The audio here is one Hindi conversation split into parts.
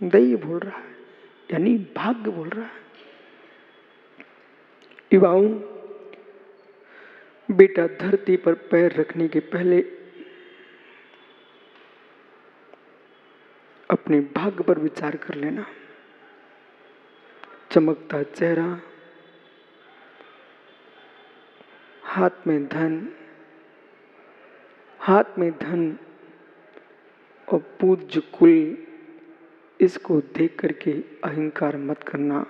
दैव बोल रहा है, यानी भाग्य बोल रहा है। युवाओं, बेटा धरती पर पैर रखने के पहले अपने भाग्य पर विचार कर लेना। चमकता चेहरा, हाथ में धन और पूज्य कुल, इसको देख करके अहंकार मत करना।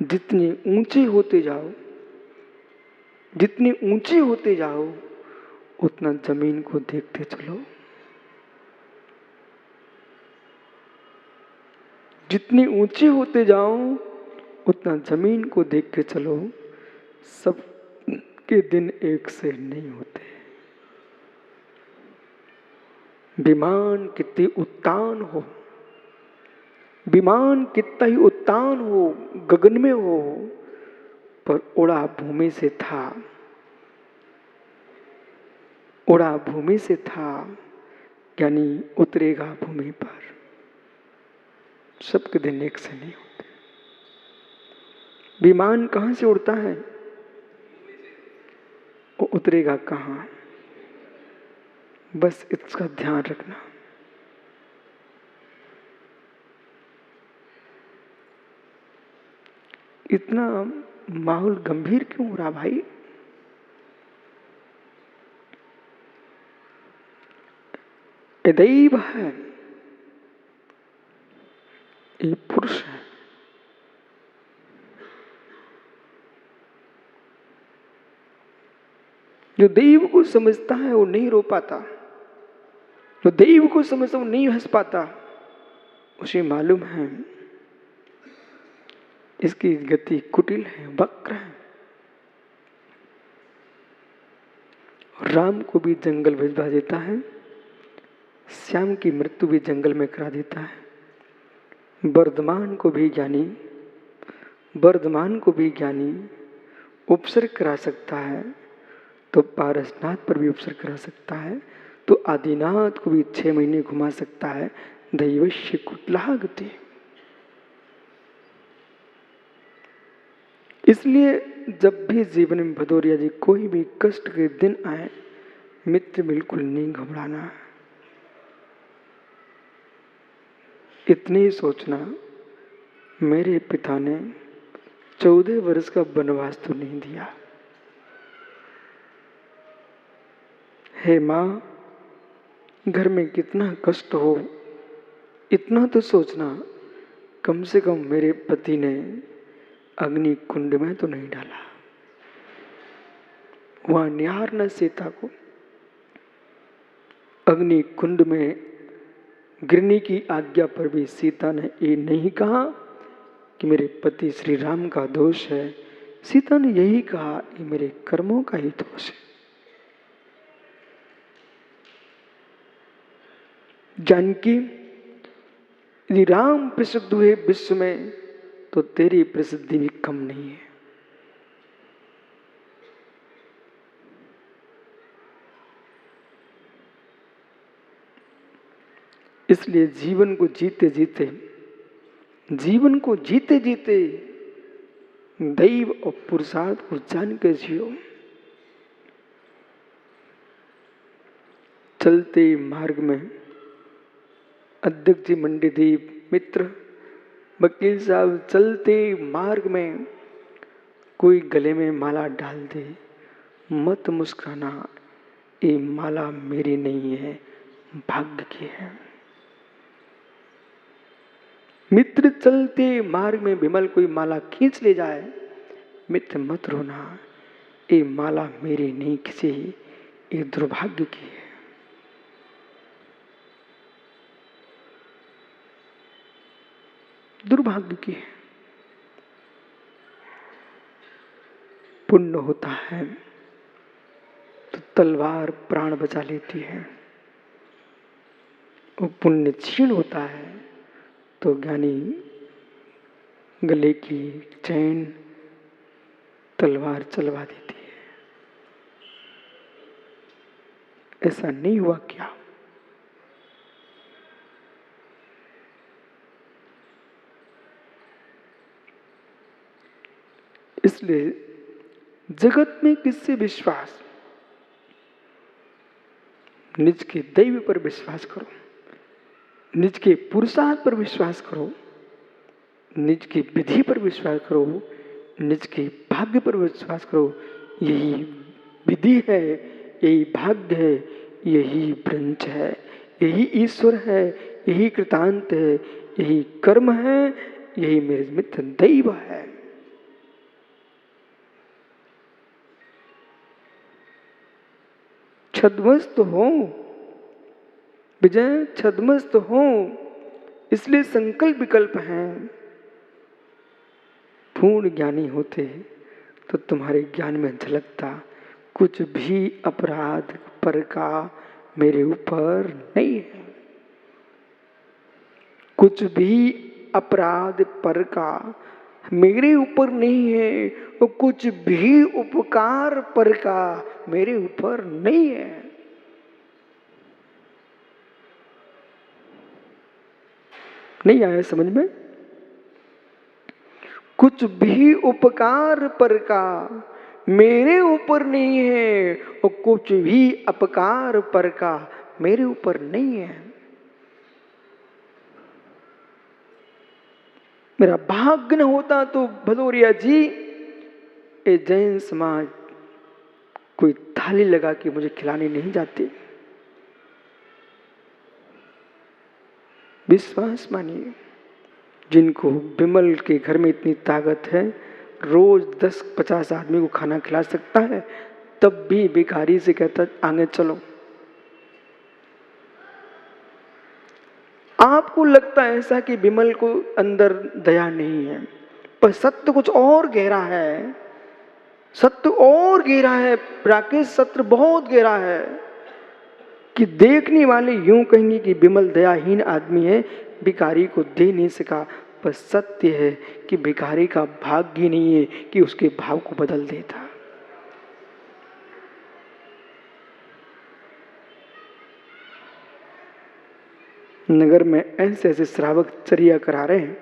जितने ऊंचे होते जाओ उतना जमीन को देखते चलो। जितने ऊंचे होते जाओ उतना जमीन को देख के चलो। सब के दिन एक से नहीं होते। विमान कितनी उत्तान हो, गगन में हो, पर उड़ा भूमि से था, यानी उतरेगा भूमि पर। सबके दिन एक से नहीं होते। विमान कहां से उड़ता है, वो उतरेगा कहां, बस इसका ध्यान रखना। इतना माहौल गंभीर क्यों हो रहा भाई? ये दैव है, ये पुरुष है। जो दैव को समझता है वो नहीं रो पाता, जो दैव को समझता वो नहीं हंस पाता। उसे मालूम है इसकी गति कुटिल है, वक्र है। राम को भी जंगल भिजवा देता है, श्याम की मृत्यु भी जंगल में करा देता है। वर्धमान को भी ज्ञानी उपसर्ग करा सकता है, तो पारसनाथ पर भी उपसर्ग करा सकता है, तो आदिनाथ को भी 6 महीने घुमा सकता है। दैवस्य कुटिला गति। इसलिए जब भी जीवन में भदौरिया जी कोई भी कष्ट के दिन आए, मित्र बिल्कुल नहीं घबराना। इतनी ही सोचना, मेरे पिता ने 14 वर्ष का वनवास तो नहीं दिया। हे माँ, घर में कितना कष्ट हो, इतना तो सोचना, कम से कम मेरे पति ने अग्नि कुंड में तो नहीं डाला। वहां निहारना सीता को। अग्नि कुंड में गिरने की आज्ञा पर भी सीता ने ये नहीं कहा कि मेरे पति श्री राम का दोष है। सीता ने यही कहा, ये मेरे कर्मों का ही दोष है। जानकी, यदि राम प्रसिद्ध हुए विश्व में तो तेरी प्रसिद्धि भी कम नहीं है। इसलिए जीवन को जीते जीते दैव और पुरुषार्थ को जान के जियो। चलते मार्ग में अध्यक्ष जी मंडीदीप मित्र वकील साहब, चलते मार्ग में कोई गले में माला डाल दे, मत मुस्कुराना, ये माला मेरी नहीं है, भाग्य की है। मित्र चलते मार्ग में विमल कोई माला खींच ले जाए, मित्र मत रोना, ये माला मेरी नहीं खींची, ये दुर्भाग्य की है। दुर्भाग्य की है। पुण्य होता है तो तलवार प्राण बचा लेती है, वो पुण्य क्षीण होता है तो ज्ञानी गले की चैन तलवार चलवा देती है। ऐसा नहीं हुआ क्या? इसलिए जगत में किससे विश्वास? निज के दैव पर विश्वास करो, निज के पुरुषार्थ पर विश्वास करो, निज की विधि पर विश्वास करो, निज के भाग्य पर विश्वास करो। यही विधि है, यही भाग्य है, यही ब्रंच है, यही ईश्वर है, यही कृतांत है, यही कर्म है, यही मेरे मित्र दैव है। छद्मस्त हो विजय, छद्मस्त हो, इसलिए संकल्प विकल्प हैं। पूर्ण ज्ञानी होते तो तुम्हारे ज्ञान में झलकता कुछ भी अपराध पर का मेरे ऊपर नहीं है, कुछ भी अपराध पर का मेरे ऊपर नहीं है, और कुछ भी उपकार पर का मेरे ऊपर नहीं है। नहीं आया समझ में? कुछ भी उपकार पर का मेरे ऊपर नहीं है, और कुछ भी अपकार पर का मेरे ऊपर नहीं है। मेरा भाग्य न होता तो भदौरिया जी, ये जैन समाज कोई थाली लगा के मुझे खिलाने नहीं जाती। विश्वास मानिए, जिनको विमल के घर में इतनी ताकत है, रोज 10-50 आदमी को खाना खिला सकता है, तब भी भिखारी से कहता आगे चलो। आपको लगता है ऐसा कि विमल को अंदर दया नहीं है, पर सत्य कुछ और गहरा है, सत्य और गहरा है राकेश, सत्य बहुत गहरा है कि देखने वाले यूं कहेंगे कि विमल दयाहीन आदमी है, भिखारी को दे नहीं सका, पर सत्य है कि भिखारी का भाग्य नहीं है कि उसके भाव को बदल देता। नगर में ऐसे ऐसे श्रावक चर्या करा रहे हैं,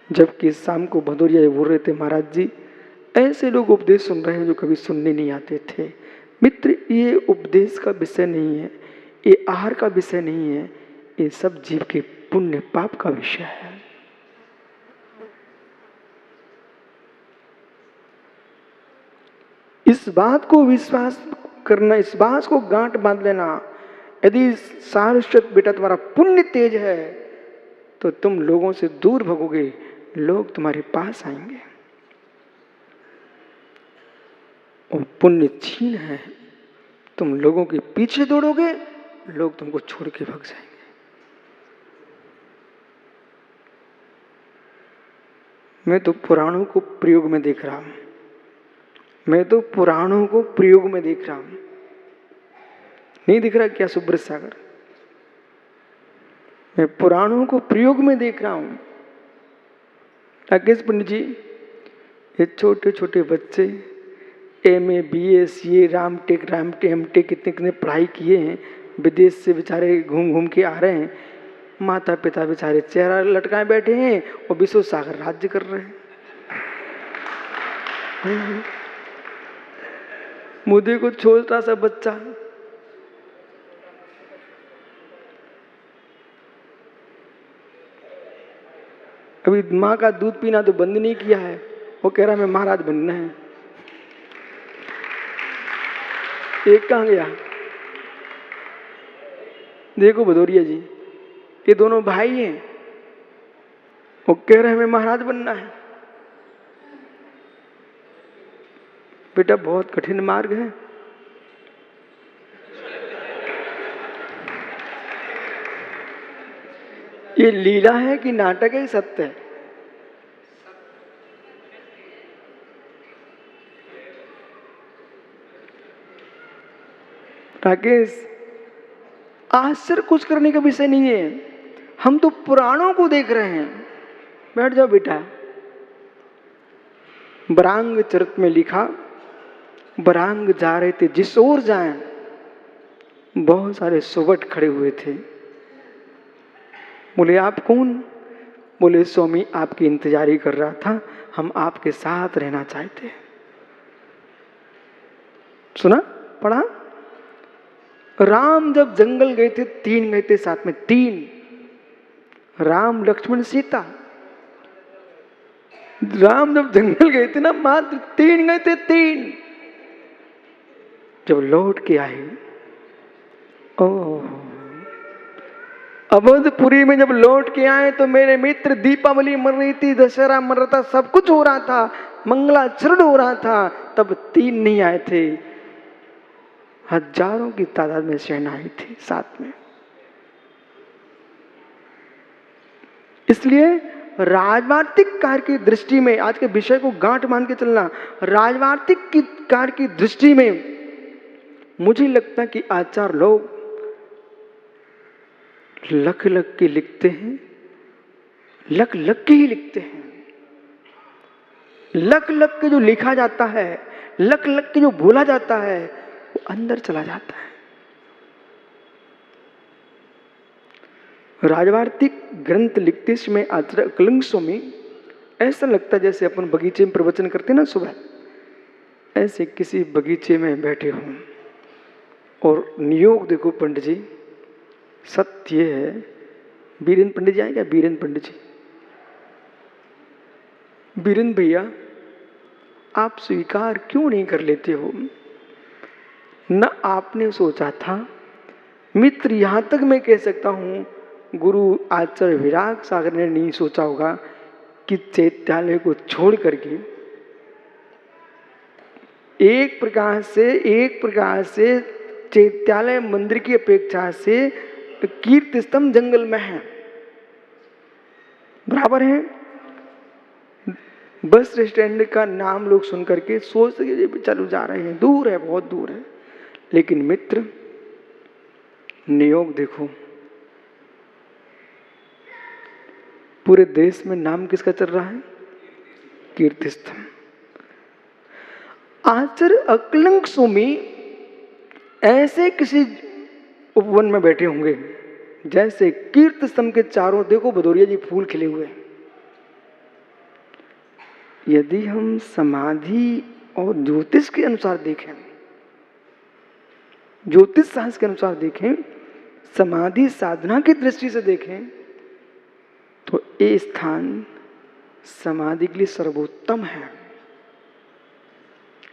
जबकि शाम को भदौरिया बोल रहे थे महाराज जी ऐसे लोग उपदेश सुन रहे हैं जो कभी सुनने नहीं आते थे। मित्र, ये उपदेश का विषय नहीं है, ये आहार का विषय नहीं है, ये सब जीव के पुण्य पाप का विषय है। इस बात को विश्वास करना, इस बात को गांठ बांध लेना, यदि सारस्वत बेटा तुम्हारा पुण्य तेज है तो तुम लोगों से दूर भगोगे, लोग तुम्हारे पास आएंगे। और पुण्य छीन है, तुम लोगों के पीछे दौड़ोगे, लोग तुमको छोड़ के भाग जाएंगे। मैं तो पुराणों को प्रयोग में देख रहा हूं, मैं तो पुराणों को प्रयोग में देख रहा हूं। नहीं दिख रहा क्या सुब्रत सागर? मैं पुराणों को प्रयोग में देख रहा हूं। राकेश पंडित जी, ये छोटे छोटे बच्चे MA BA CA Ramtek MTech कितने कितने पढ़ाई किए हैं, विदेश से बेचारे घूम घूम के आ रहे हैं, माता पिता बेचारे चेहरा लटकाए बैठे हैं और विश्व सागर राज्य कर रहे हैं। मुझे को छोटा सा बच्चा अभी माँ का दूध पीना तो बंद नहीं किया है, वो कह रहा मैं महाराज बनना है। एक कहाँ गया? देखो भदौरिया जी, ये दोनों भाई हैं, वो कह रहे हैं हमें महाराज बनना है। बेटा बहुत कठिन मार्ग है। ये लीला है कि नाटक है, सत्य है? राकेश, आश्चर्य कुछ करने का विषय नहीं है, हम तो पुराणों को देख रहे हैं। बैठ जाओ बेटा। बरांग चरित में लिखा, बरांग जा रहे थे जिस ओर जाएं, बहुत सारे सुबट खड़े हुए थे। बोले आप कौन? बोले स्वामी आपकी इंतजारी कर रहा था, हम आपके साथ रहना चाहते हैं। सुना, पढ़ा? राम जब जंगल गए थे, 3 गए थे साथ में, 3, राम लक्ष्मण सीता। राम जब जंगल गए थे ना, मात्र 3 गए थे, 3। जब लौट के आए, ओह, अवधपुरी में जब लौट के आए तो मेरे मित्र, दीपावली मर रही थी, दशहरा मर रहा था, सब कुछ हो रहा था, मंगलाचरण हो रहा था, तब 3 नहीं आए थे, हजारों की तादाद में सेना आई थी साथ में। इसलिए राजवार्तिक कार्य की दृष्टि में, आज के विषय को गांठ मान के चलना, राजवार्तिक की कार्य की दृष्टि में मुझे लगता है कि आचार्य लोग लख लख के लिखते हैं, लख लख के ही लिखते हैं। लख लख के जो लिखा जाता है, लख लख के जो बोला जाता है, वो अंदर चला जाता है। राजवार्तिक ग्रंथ लिखते समय आचार्य अकलंग स्वामी, ऐसा लगता है जैसे अपन बगीचे में प्रवचन करते ना सुबह, ऐसे किसी बगीचे में बैठे हों। और नियोग देखो पंडित जी, सत्य है, बीरेंद्र पंडित जी आए क्या? बीरेंद्र पंडित जी, बीरेंद्र भैया आप स्वीकार क्यों नहीं कर लेते हो? न आपने सोचा था, मित्र यहां तक मैं कह सकता हूं, गुरु आचार्य विराग सागर ने नहीं सोचा होगा कि चैत्यालय को छोड़ करके एक प्रकार से चैत्यालय मंदिर की अपेक्षा से कीर्ति स्तंभ जंगल में है, बराबर है। बस स्टैंड का नाम लोग सुन करके सोचते चलो जा रहे हैं, दूर है, बहुत दूर है। लेकिन मित्र नियोग देखो, पूरे देश में नाम किसका चल रहा है? कीर्ति स्तंभ। आचार्य अकलंग स्वामी ऐसे किसी उपवन में बैठे होंगे जैसे कीर्ति स्तंभ के चारों देखो भदौरिया जी फूल खिले हुए। यदि हम समाधि और ज्योतिष के अनुसार देखें, ज्योतिष शास्त्र के अनुसार देखें, समाधि साधना की दृष्टि से देखें, तो ये स्थान समाधि के लिए सर्वोत्तम है।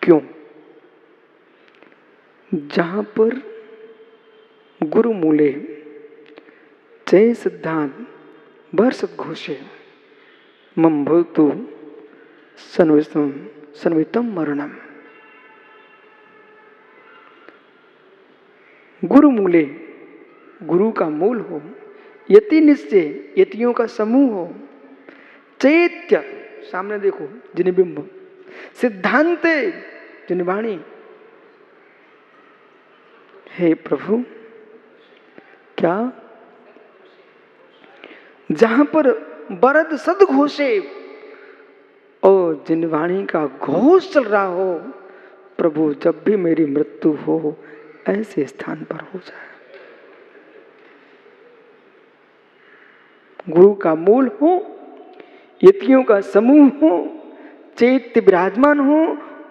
क्यों? जहां पर गुरु मूले जय सिद्धांत वर्षत घोषे मम भवतु सन्वितम मरणम। गुरु मूले, गुरु का मूल हो, यति निश्चय, यतियों का समूह हो, चैत्य सामने देखो जिनबिंब, सिद्धांत जिनवाणी। हे प्रभु, क्या जहां पर बरद सदघोषे और जिनवाणी का घोष चल रहा हो, प्रभु जब भी मेरी मृत्यु हो ऐसे स्थान पर हो जाए। गुरु का मूल हो, यतियों का समूह हो, चैत्य विराजमान हो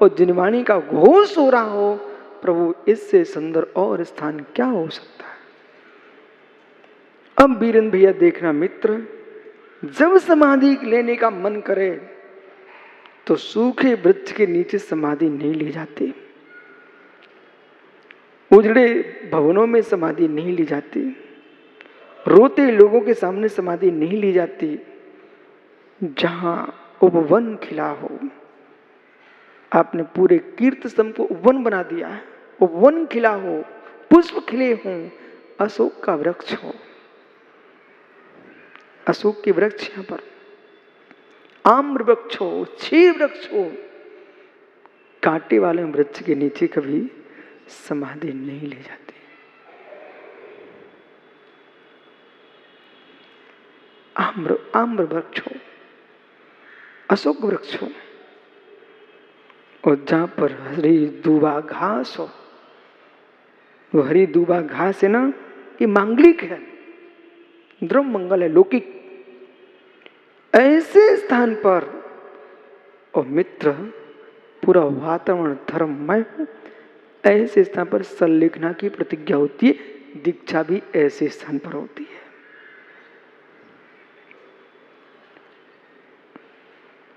और जिनवाणी का घोष हो रहा हो, प्रभु इससे सुंदर और स्थान क्या हो सकता है? अब बीरेंद्र भैया देखना मित्र, जब समाधि लेने का मन करे तो सूखे वृक्ष के नीचे समाधि नहीं ली जाती, उजड़े भवनों में समाधि नहीं ली जाती, रोते लोगों के सामने समाधि नहीं ली जाती। जहां उपवन खिला हो, आपने पूरे कीर्ति स्तंभ को उपवन बना दिया है, उपवन खिला हो, पुष्प खिले हों, अशोक का वृक्ष हो, अशोक के वृक्ष यहां पर, आम्र वृक्ष हो, क्षीर वृक्ष हो, कांटे वाले वृक्ष के नीचे कभी समाधि नहीं ली जाती। आम्र वृक्ष हो, अशोक वृक्ष हो, और जहां पर हरी दूबा घास हो, वो हरी दूबा घास है ना, ये मांगलिक है, द्रव्य मंगल है, लौकिक। ऐसे स्थान पर, और मित्र पूरा वातावरण धर्ममय हो, ऐसे स्थान पर संलेखना की प्रतिज्ञा होती है, दीक्षा भी ऐसे स्थान पर होती है।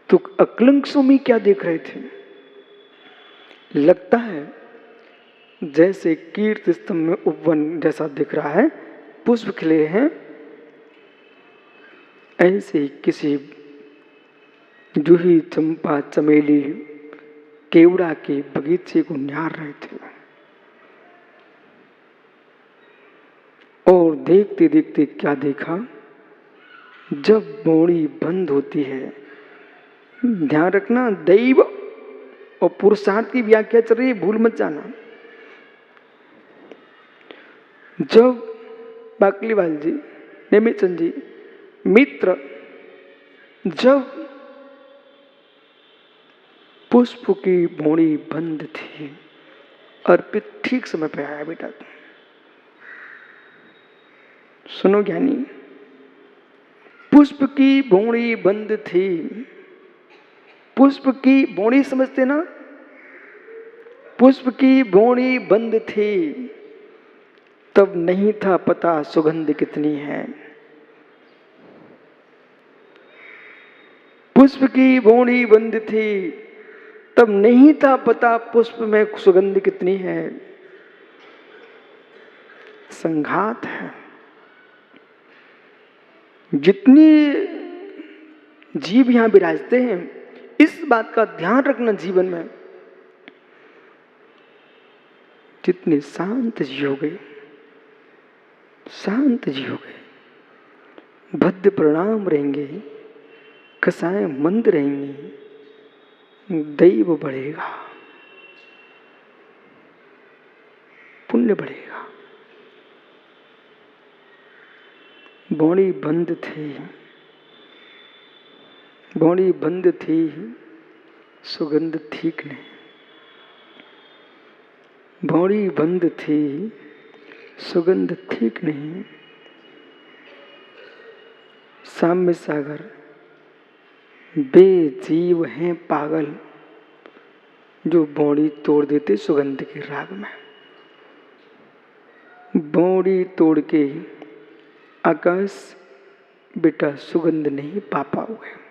तो अकलंक स्वामी क्या देख रहे थे? लगता है जैसे कीर्ति स्तंभ में उपवन जैसा दिख रहा है, पुष्प खिले हैं, ऐसे किसी जूही चंपा चमेली केवड़ा के बगीचे को निहार रहे थे। और देखते देखते क्या देखा, जब बोड़ी बंद होती है, ध्यान रखना दैव और पुरुषार्थ की व्याख्या चल रही है, भूल मत जाना। जब बाकलीवाल जी, नेमिचंद जी, मित्र जब पुष्प की बोड़ी बंद थी, अर्पित ठीक समय पे आया। बेटा सुनो ज्ञानी, पुष्प की बोड़ी बंद थी। पुष्प की बोड़ी समझते ना? पुष्प की बोड़ी बंद थी, तब नहीं था पता सुगंध कितनी है। पुष्प की बोड़ी बंद थी, तब नहीं था पता पुष्प में सुगंध कितनी है। संघात है। जितनी जीव यहां विराजते हैं, इस बात का ध्यान रखना जीवन में, जितने शांत जियोगे, शांत जियोगे, भद्र प्रणाम रहेंगे, कसाएं मंद रहेंगी, दैव बढ़ेगा, पुण्य बढ़ेगा। बोड़ी बंद थी, बोड़ी बंद थी, सुगंध ठीक नहीं। बोड़ी बंद थी, सुगंध ठीक नहीं। साम्य सागर, बेजीव हैं पागल जो बोड़ी तोड़ देते सुगंध के राग में। बोड़ी तोड़ के आकाश बेटा सुगंध नहीं पा पाओगे।